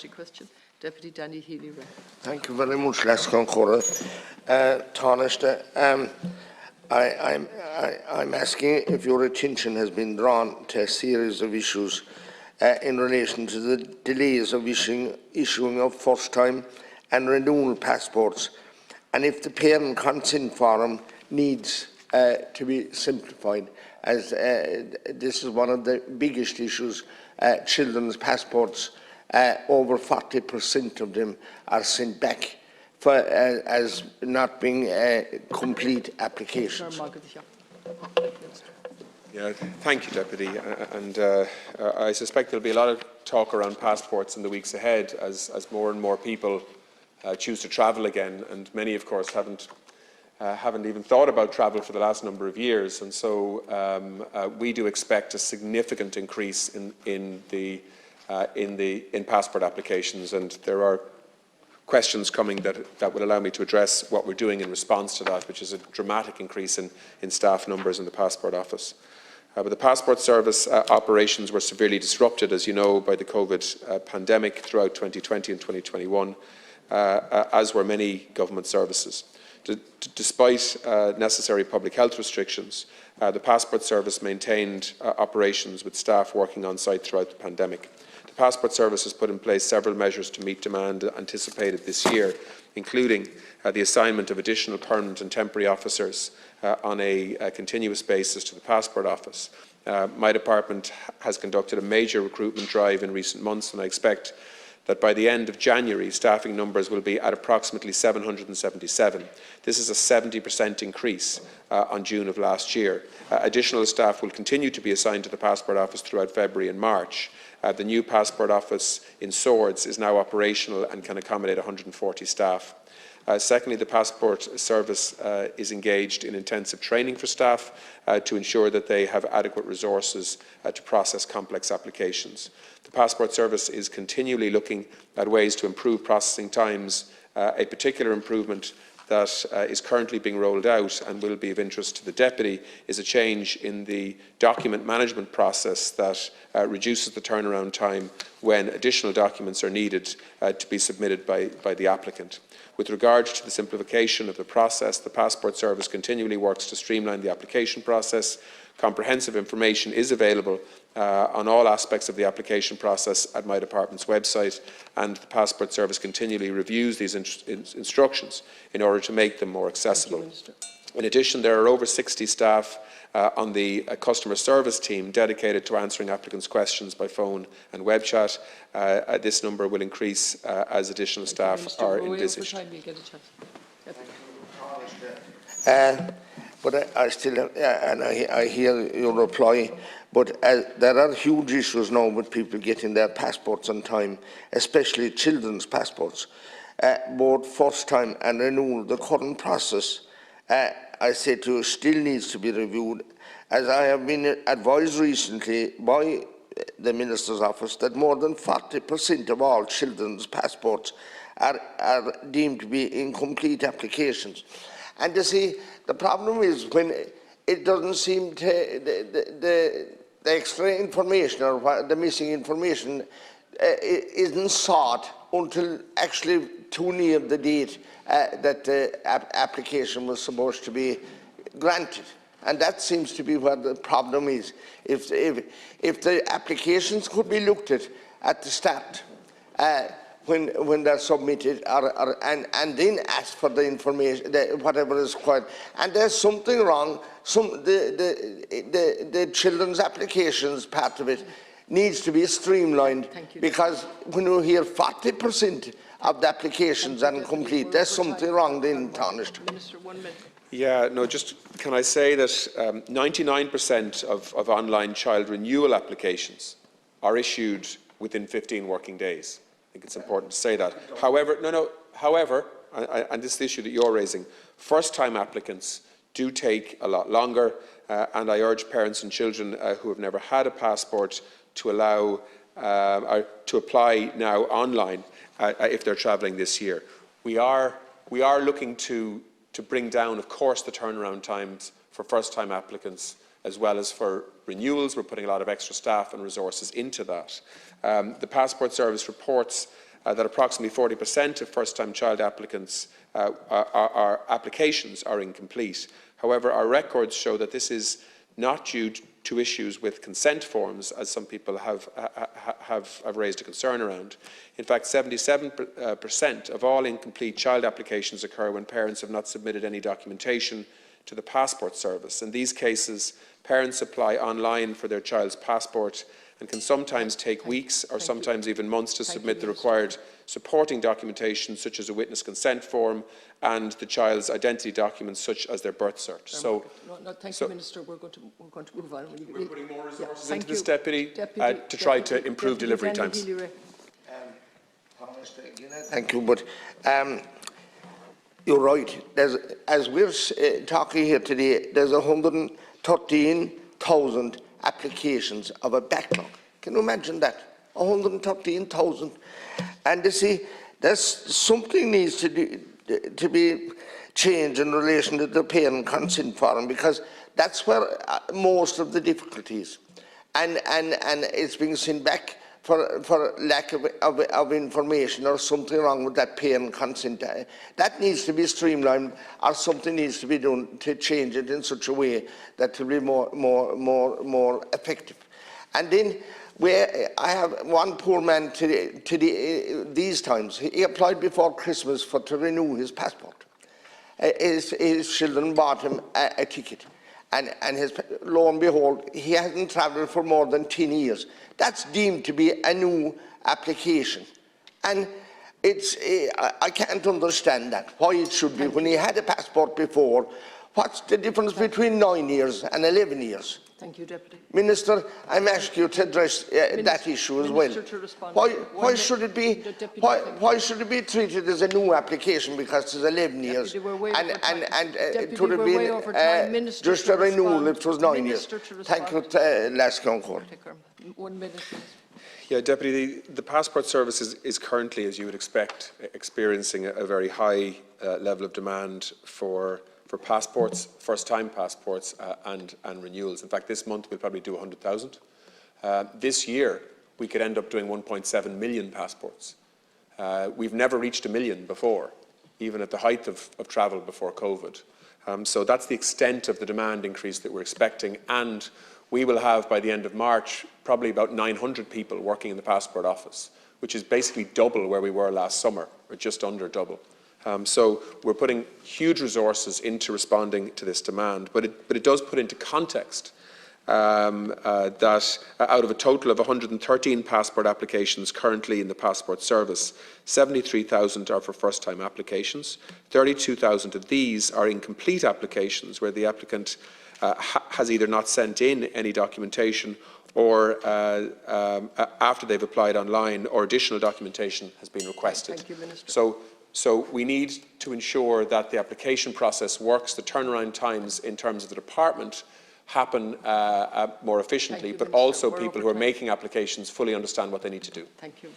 Parliamentary question. Deputy Danny Healy-Rae. Thank you very much, Lascon Cora. I'm asking if your attention has been drawn to a series of issues in relation to the delays of issuing of first-time and renewal passports, and if the parent consent form needs to be simplified, as this is one of the biggest issues. Children's passports, over 40% of them are sent back for, as not being complete applications. Yeah, thank you, Deputy. And I suspect there'll be a lot of talk around passports in the weeks ahead as more and more people choose to travel again, and many, of course, haven't even thought about travel for the last number of years, and so we do expect a significant increase in passport applications, and there are questions coming that will allow me to address what we're doing in response to that, which is a dramatic increase in staff numbers in the Passport Office. But the Passport Service operations were severely disrupted, as you know, by the COVID pandemic throughout 2020 and 2021, as were many government services. Despite necessary public health restrictions, the Passport Service maintained operations with staff working on site throughout the pandemic. The Passport Service has put in place several measures to meet demand anticipated this year, including the assignment of additional permanent and temporary officers on a continuous basis to the Passport Office. My department has conducted a major recruitment drive in recent months, and I expect that by the end of January, staffing numbers will be at approximately 777. This is a 70% increase on June of last year. Additional staff will continue to be assigned to the Passport Office throughout February and March. The new Passport Office in Swords is now operational and can accommodate 140 staff. Secondly, the Passport Service is engaged in intensive training for staff to ensure that they have adequate resources to process complex applications. The Passport Service is continually looking at ways to improve processing times. A particular improvement that is currently being rolled out and will be of interest to the Deputy is a change in the document management process that reduces the turnaround time when additional documents are needed to be submitted by the applicant. With regard to the simplification of the process, the Passport Service continually works to streamline the application process. Comprehensive information is available on all aspects of the application process at my department's website, and the Passport Service continually reviews these instructions in order to make them more accessible. In addition, there are over 60 staff on the customer service team dedicated to answering applicants' questions by phone and web chat. This number will increase as additional staff are envisaged. But I still, and I hear your reply, but there are huge issues now with people getting their passports on time, especially children's passports. Both first time and renewal, the current process, I say to you, still needs to be reviewed, as I have been advised recently by the Minister's Office that more than 40% of all children's passports are deemed to be incomplete applications. And you see, the problem is when it doesn't seem to, the extra information or the missing information isn't sought until actually too near the date that the application was supposed to be granted. And that seems to be where the problem is. If the applications could be looked at the start, when they're submitted, and then ask for the information, whatever is required. And there's something wrong. The children's applications part of it needs to be streamlined, because when you hear 40% of the applications are incomplete, there's something wrong then, tarnished. Minister, 1 minute. Yeah, no, just can I say that 99% of online child renewal applications are issued within 15 working days. I think it's important to say that. However, and this is the issue that you're raising, first-time applicants do take a lot longer, and I urge parents and children who have never had a passport to to apply now online if they're travelling this year. We are looking to bring down, of course, the turnaround times for first-time applicants as well as for renewals. We're putting a lot of extra staff and resources into that. The Passport Service reports that approximately 40% of first-time child applicants applications are incomplete. However, our records show that this is not due to issues with consent forms, as some people have raised a concern around. In fact, 77% of all incomplete child applications occur when parents have not submitted any documentation to the passport service. In these cases, parents apply online for their child's passport and can sometimes take weeks or sometimes even months to submit the required supporting documentation, such as a witness consent form and the child's identity documents, such as their birth cert. Thank you, Minister. We're going to move on. We're putting more resources into this, Deputy, to try to improve delivery times. Thank you, but you're right. As we're talking here today, there's 113,000 applications of a backlog. Can you imagine that? 113,000. And you see, there's something needs to be changed in relation to the parent consent form, because that's where most of the difficulty is. And it's being sent back for lack of information or something wrong with that parent consent. That needs to be streamlined, or something needs to be done to change it in such a way that it will be more effective. And then I have one poor man these times. He applied before Christmas to renew his passport. His children bought him a ticket. And lo and behold, he hasn't travelled for more than 10 years. That's deemed to be a new application. And I can't understand that, why it should be. When he had a passport before, what's the difference between 9 years and 11 years? Thank you, Deputy. Minister, I'm asking you to address that issue as well. Why should it be treated as a new application because it's 11 years and it would have been just a renewal if it was 9 years? Thank you, last Concord. 1 minute. Yeah, Deputy, the passport service is currently, as you would expect, experiencing a very high level of demand for passports, first-time passports and renewals. In fact, this month we'll probably do 100,000. This year we could end up doing 1.7 million passports. We've never reached 1 million before, even at the height of travel before COVID. So that's the extent of the demand increase that we're expecting, and we will have, by the end of March, probably about 900 people working in the passport office, which is basically double where we were last summer, or just under double. So we're putting huge resources into responding to this demand, but it does put into context that out of a total of 113 passport applications currently in the passport service, 73,000 are for first-time applications. 32,000 of these are incomplete applications where the applicant has either not sent in any documentation or after they've applied online, or additional documentation has been requested. Thank you, Minister. So we need to ensure that the application process works, the turnaround times in terms of the department happen more efficiently, but also people who are making applications fully understand what they need to do. Thank you.